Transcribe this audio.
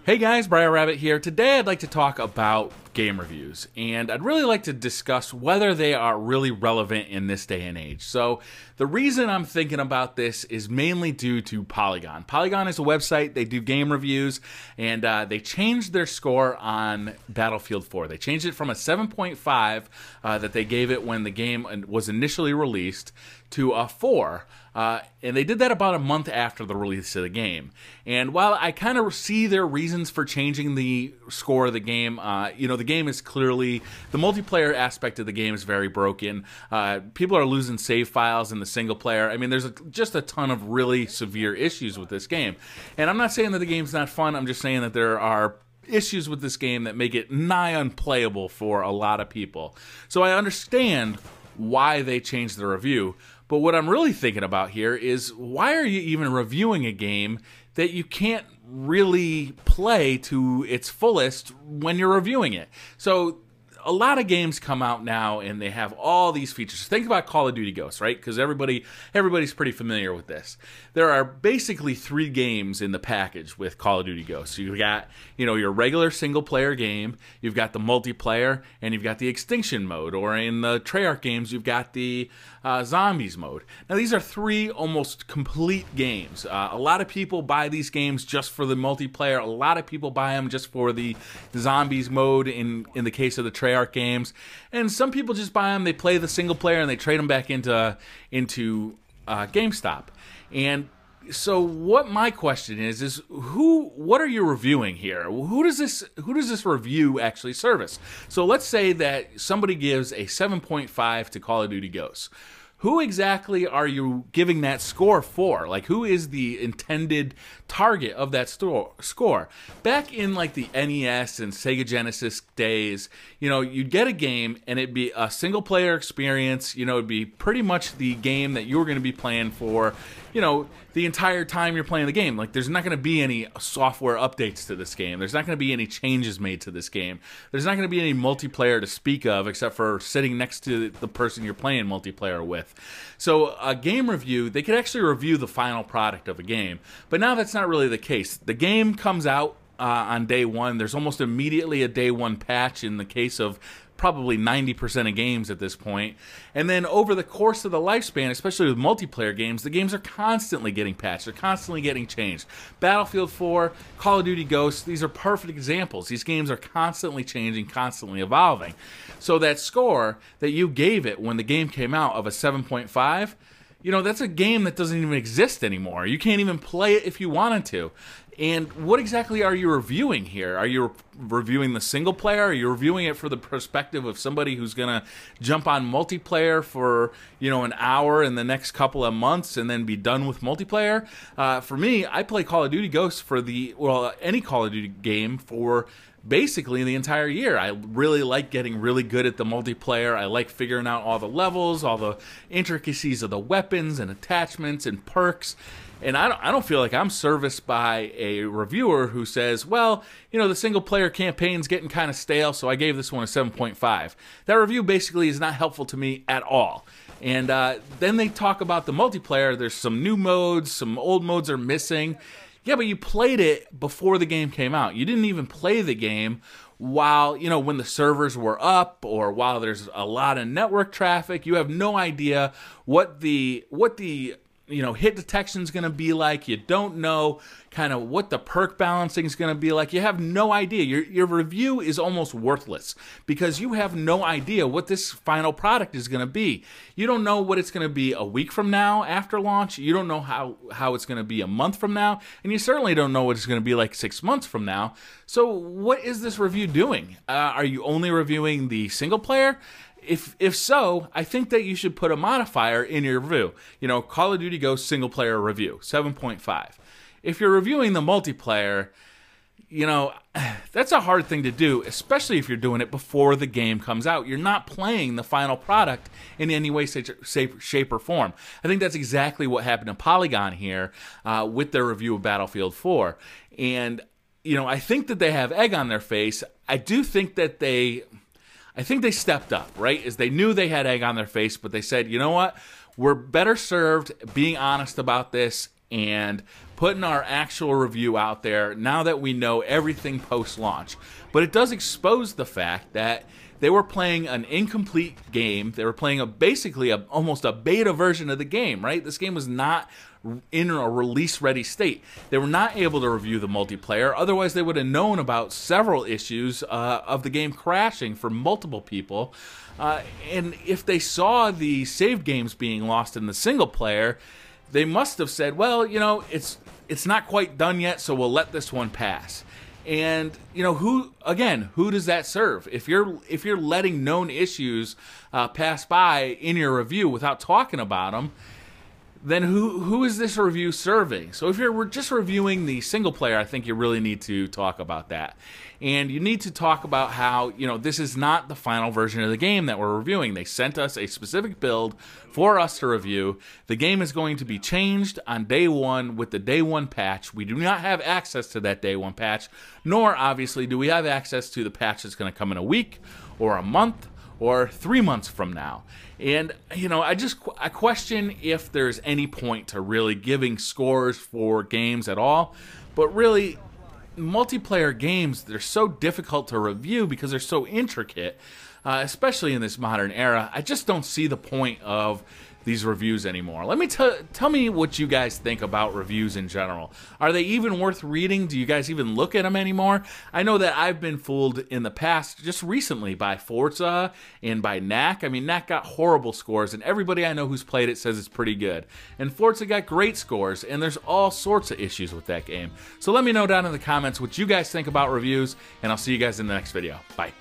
Hey guys, BriarRabbit here. Today I'd like to talk about game reviews, and I'd really like to discuss whether they are really relevant in this day and age. So the reason I'm thinking about this is mainly due to Polygon. Polygon is a website, they do game reviews, and they changed their score on Battlefield 4. They changed it from a 7.5 that they gave it when the game was initially released to a 4. And they did that about a month after the release of the game. And while I kind of see their reasons for changing the score of the game, you know, the game is clearly, the multiplayer aspect of the game is very broken. People are losing save files in the single player. I mean, there's just a ton of really severe issues with this game. And I'm not saying that the game's not fun, I'm just saying that there are issues with this game that make it nigh unplayable for a lot of people. So I understand why they changed the review. But what I'm really thinking about here is, why are you even reviewing a game that you can't really play to its fullest when you're reviewing it? So a lot of games come out now and they have all these features. Think about Call of Duty Ghosts, right? Because everybody's pretty familiar with this. There are basically 3 games in the package with Call of Duty Ghosts. You've got, you know, your regular single player game, you've got the multiplayer, and you've got the extinction mode, or in the Treyarch games, you've got the zombies mode. Now these are 3 almost complete games. A lot of people buy these games just for the multiplayer. A lot of people buy them just for the zombies mode in the case of the Treyarch games. And some people just buy them, they play the single player, and they trade them back into GameStop. And so what my question is what are you reviewing here? Who does this review actually service? So let's say that somebody gives a 7.5 to Call of Duty Ghosts. Who exactly are you giving that score for? Like, who is the intended target of that score? Back in like the NES and Sega Genesis days, you know, you'd get a game and it'd be a single player experience. You know, it'd be pretty much the game that you were going to be playing for, you know, the entire time you're playing the game. Like, there's not going to be any software updates to this game. There's not going to be any changes made to this game. There's not going to be any multiplayer to speak of, except for sitting next to the person you're playing multiplayer with. So a game review, they could actually review the final product of a game. But now that's not really the case. The game comes out on day 1. There's almost immediately a day 1 patch in the case of probably 90% of games at this point. And then over the course of the lifespan, especially with multiplayer games, the games are constantly getting patched. They're constantly getting changed. Battlefield 4, Call of Duty Ghosts, these are perfect examples. These games are constantly changing, constantly evolving. So that score that you gave it when the game came out of a 7.5, you know, that's a game that doesn't even exist anymore. You can't even play it if you wanted to. And what exactly are you reviewing here? Are you reviewing the single player? Are you reviewing it for the perspective of somebody who's going to jump on multiplayer for, you know, an hour in the next couple of months and then be done with multiplayer? For me, I play Call of Duty Ghosts for any Call of Duty game for basically the entire year. I really like getting really good at the multiplayer. I like figuring out all the levels, all the intricacies of the weapons and attachments and perks. And I don't feel like I'm serviced by a reviewer who says, well, you know, the single-player campaign's getting kind of stale, so I gave this one a 7.5. That review basically is not helpful to me at all. And then they talk about the multiplayer. There's some new modes, some old modes are missing. Yeah, but you played it before the game came out. You didn't even play the game while, you know, when the servers were up or while there's a lot of network traffic. You have no idea what the you know, hit detection is going to be like. You don't know kind of what the perk balancing is going to be like. You have no idea. Your review is almost worthless because you have no idea what this final product is going to be. You don't know what it's going to be a week from now after launch. You don't know how it's going to be a month from now. And you certainly don't know what it's going to be like 6 months from now. So what is this review doing? Are you only reviewing the single player? If so, I think that you should put a modifier in your review. You know, Call of Duty Ghosts single player review, 7.5. If you're reviewing the multiplayer, you know, that's a hard thing to do, especially if you're doing it before the game comes out. You're not playing the final product in any way, shape, or form. I think that's exactly what happened to Polygon here with their review of Battlefield 4. And, you know, I think that they have egg on their face. I do think that I think they stepped up, right? As they knew they had egg on their face, but they said, you know what? we're better served being honest about this and putting our actual review out there now that we know everything post-launch. But it does expose the fact that they were playing an incomplete game. They were playing basically almost a beta version of the game, right? This game was not in a release-ready state. They were not able to review the multiplayer. Otherwise, they would have known about several issues of the game crashing for multiple people. And if they saw the save games being lost in the single player, they must have said, well, you know, it's not quite done yet, so we'll let this one pass. And you know, who does that serve? If you're letting known issues pass by in your review without talking about them, then who is this review serving? So if you're just reviewing the single player, I think you really need to talk about that. And you need to talk about how, you know, this is not the final version of the game that we're reviewing. They sent us a specific build for us to review. The game is going to be changed on day one with the day one patch. We do not have access to that day one patch, nor obviously do we have access to the patch that's going to come in a week or a month or 3 months from now. And, you know, I question if there's any point to really giving scores for games at all. But really, multiplayer games, they're so difficult to review because they're so intricate, especially in this modern era. I just don't see the point of these reviews anymore. Let me tell me what you guys think about reviews in general. Are they even worth reading? Do you guys even look at them anymore? I know that I've been fooled in the past, just recently, by Forza and by Knack. I mean, Knack got horrible scores, and everybody I know who's played it says it's pretty good. And Forza got great scores, and there's all sorts of issues with that game. So let me know down in the comments what you guys think about reviews, and I'll see you guys in the next video. Bye.